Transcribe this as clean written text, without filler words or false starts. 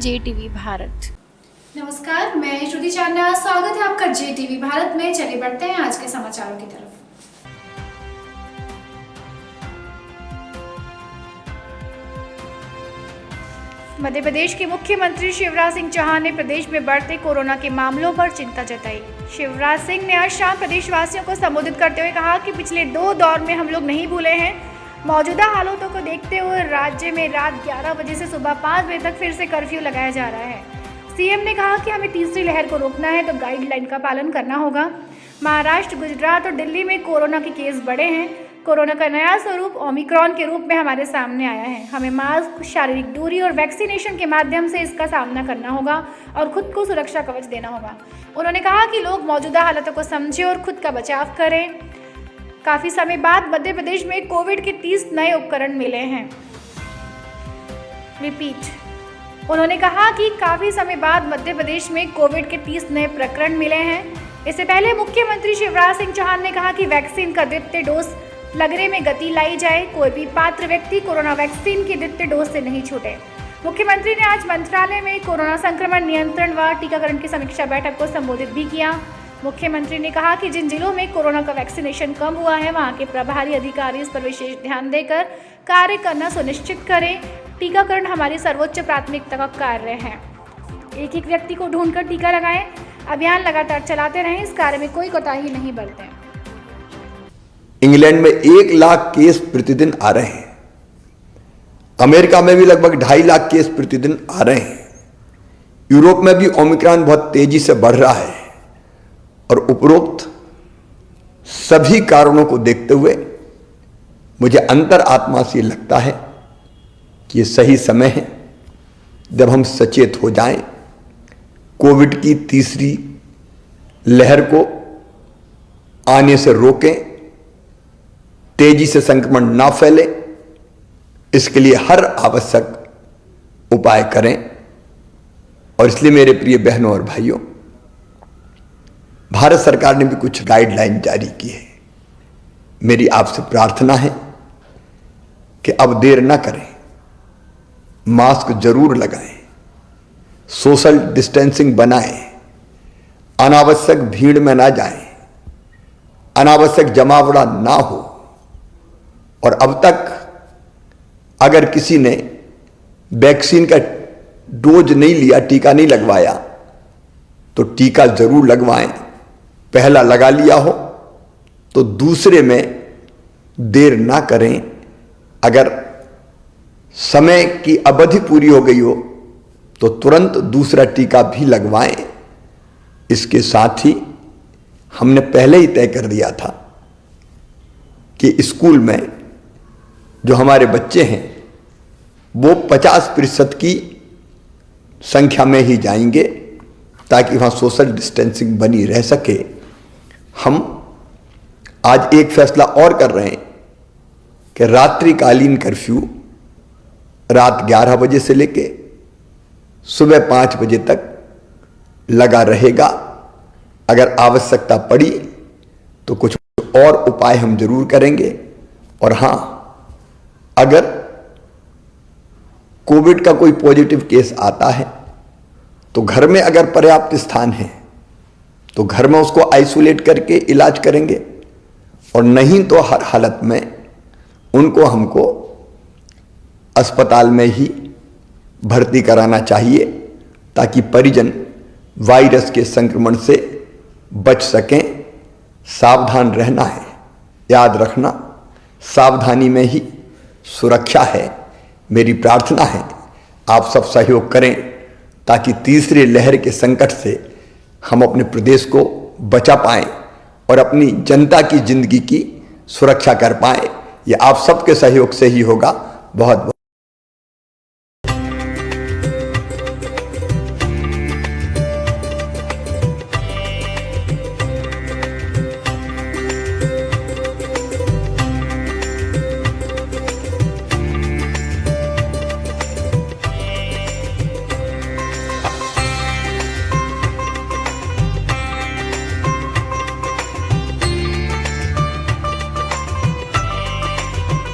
JTV Bharat. नमस्कार, मैं श्रुति चांदा, स्वागत है आपका JTV भारत में। चलिए बढ़ते हैं आज के समाचारों की तरफ। मध्य प्रदेश के मुख्यमंत्री शिवराज सिंह चौहान ने प्रदेश में बढ़ते कोरोना के मामलों पर चिंता जताई। शिवराज सिंह ने आज शाम प्रदेशवासियों को संबोधित करते हुए कहा कि पिछले 2 दौर में हम लोग नहीं भूले हैं। मौजूदा हालातों को देखते हुए राज्य में रात 11 बजे से सुबह 5 बजे तक फिर से कर्फ्यू लगाया जा रहा है। सीएम ने कहा कि हमें तीसरी लहर को रोकना है तो गाइडलाइन का पालन करना होगा। महाराष्ट्र, गुजरात और दिल्ली में कोरोना के केस बढ़े हैं। कोरोना का नया स्वरूप ओमिक्रॉन के रूप में हमारे सामने आया है। हमें मास्क, शारीरिक दूरी और वैक्सीनेशन के माध्यम से इसका सामना करना होगा और खुद को सुरक्षा कवच देना होगा। उन्होंने कहा कि लोग मौजूदा हालातों को समझें और खुद का बचाव करें। काफ़ी समय बाद मध्य प्रदेश में कोविड के 30 नए उपकरण मिले हैं। रिपीट। उन्होंने कहा कि काफ़ी समय बाद मध्य प्रदेश में कोविड के 30 नए प्रकरण मिले हैं। इससे पहले मुख्यमंत्री शिवराज सिंह चौहान ने कहा कि वैक्सीन का द्वितीय डोज लगने में गति लाई जाए। कोई भी पात्र व्यक्ति कोरोना वैक्सीन की द्वितीय डोज से नहीं छूटे। मुख्यमंत्री ने आज मंत्रालय में कोरोना संक्रमण नियंत्रण व टीकाकरण की समीक्षा बैठक को संबोधित भी किया। मुख्यमंत्री ने कहा कि जिन जिलों में कोरोना का वैक्सीनेशन कम हुआ है वहां के प्रभारी अधिकारी इस पर विशेष ध्यान देकर कार्य करना सुनिश्चित करें। टीकाकरण हमारी सर्वोच्च प्राथमिकता का कार्य है। एक एक व्यक्ति को ढूंढकर टीका लगाएं। अभियान लगातार चलाते रहें। इस कार्य में कोई कोताही नहीं बरतें। इंग्लैंड में 1 लाख केस प्रतिदिन आ रहे हैं। अमेरिका में भी लगभग 2.5 लाख केस प्रतिदिन आ रहे हैं। यूरोप में भी ओमिक्रॉन बहुत तेजी से बढ़ रहा है और उपरोक्त सभी कारणों को देखते हुए मुझे अंतरात्मा से लगता है कि ये सही समय है जब हम सचेत हो जाएं, कोविड की तीसरी लहर को आने से रोकें, तेजी से संक्रमण ना फैले, इसके लिए हर आवश्यक उपाय करें। और इसलिए मेरे प्रिय बहनों और भाइयों, भारत सरकार ने भी कुछ गाइडलाइन जारी की है। मेरी आपसे प्रार्थना है कि अब देर ना करें, मास्क जरूर लगाएं, सोशल डिस्टेंसिंग बनाएं, अनावश्यक भीड़ में ना जाएं, अनावश्यक जमावड़ा ना हो। और अब तक अगर किसी ने वैक्सीन का डोज नहीं लिया, टीका नहीं लगवाया, तो टीका जरूर लगवाएं। पहला लगा लिया हो तो दूसरे में देर ना करें। अगर समय की अवधि पूरी हो गई हो तो तुरंत दूसरा टीका भी लगवाएं। इसके साथ ही हमने पहले ही तय कर दिया था कि स्कूल में जो हमारे बच्चे हैं वो 50% की संख्या में ही जाएंगे ताकि वहाँ सोशल डिस्टेंसिंग बनी रह सके। हम आज एक फैसला और कर रहे हैं कि रात्रिकालीन कर्फ्यू रात 11 बजे से लेके सुबह 5 बजे तक लगा रहेगा। अगर आवश्यकता पड़ी तो कुछ और उपाय हम जरूर करेंगे। और हां, अगर कोविड का कोई पॉजिटिव केस आता है तो घर में अगर पर्याप्त स्थान है तो घर में उसको आइसोलेट करके इलाज करेंगे, और नहीं तो हर हालत में उनको हमको अस्पताल में ही भर्ती कराना चाहिए ताकि परिजन वायरस के संक्रमण से बच सकें। सावधान रहना है, याद रखना, सावधानी में ही सुरक्षा है। मेरी प्रार्थना है आप सब सहयोग करें ताकि तीसरी लहर के संकट से हम अपने प्रदेश को बचा पाएं और अपनी जनता की जिंदगी की सुरक्षा कर पाएं। यह आप सबके सहयोग से ही होगा। बहुत बहुत